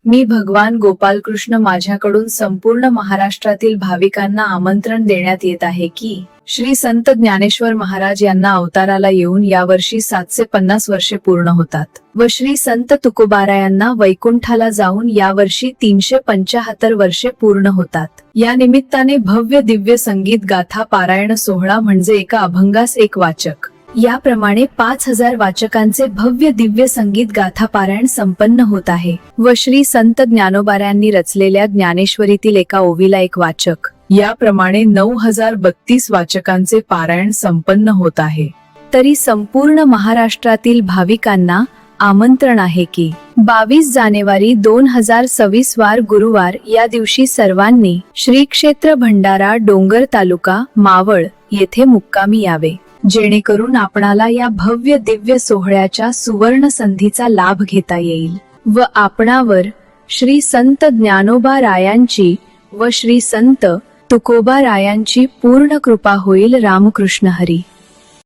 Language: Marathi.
मी भगवान गोपालकृष्ण माझ्याकडून संपूर्ण महाराष्ट्रातील भाविकांना आमंत्रण देण्यात येत आहे की श्री संत ज्ञानेश्वर महाराज यांना अवताराला येऊन यावर्षी 750 वर्षे पूर्ण होतात व श्री संत तुकोबारायांना वैकुंठाला जाऊन यावर्षी 375 वर्षे पूर्ण होतात। या निमित्ताने भव्य दिव्य संगीत गाथा पारायण सोहळा म्हणजे एका अभंगास एक वाचक याप्रमाणे 5000 वाचकांचे भव्य दिव्य संगीत गाथा पारायण संपन्न होत आहे व श्री संत ज्ञानोबारायांनी रचलेल्या ज्ञानेश्वरीतील एका ओवीला एक वाचक याप्रमाणे 9032 वाचकांचे पारायण संपन्न होत आहे। तरी संपूर्ण महाराष्ट्रातील भाविकांना आमंत्रण आहे की 22 जानेवारी 2026 वार गुरुवार या दिवशी सर्वांनी श्री क्षेत्र भंडारा डोंगर तालुका मावळ येथे मुक्कामी यावे, जेणेकरून आपणाला या भव्य दिव्य सोहळ्याच्या सुवर्ण संधीचा लाभ घेता येईल व आपणावर श्री संत ज्ञानोबा रायांची व श्री संत तुकोबा रायांची पूर्ण कृपा होईल। रामकृष्ण हरी।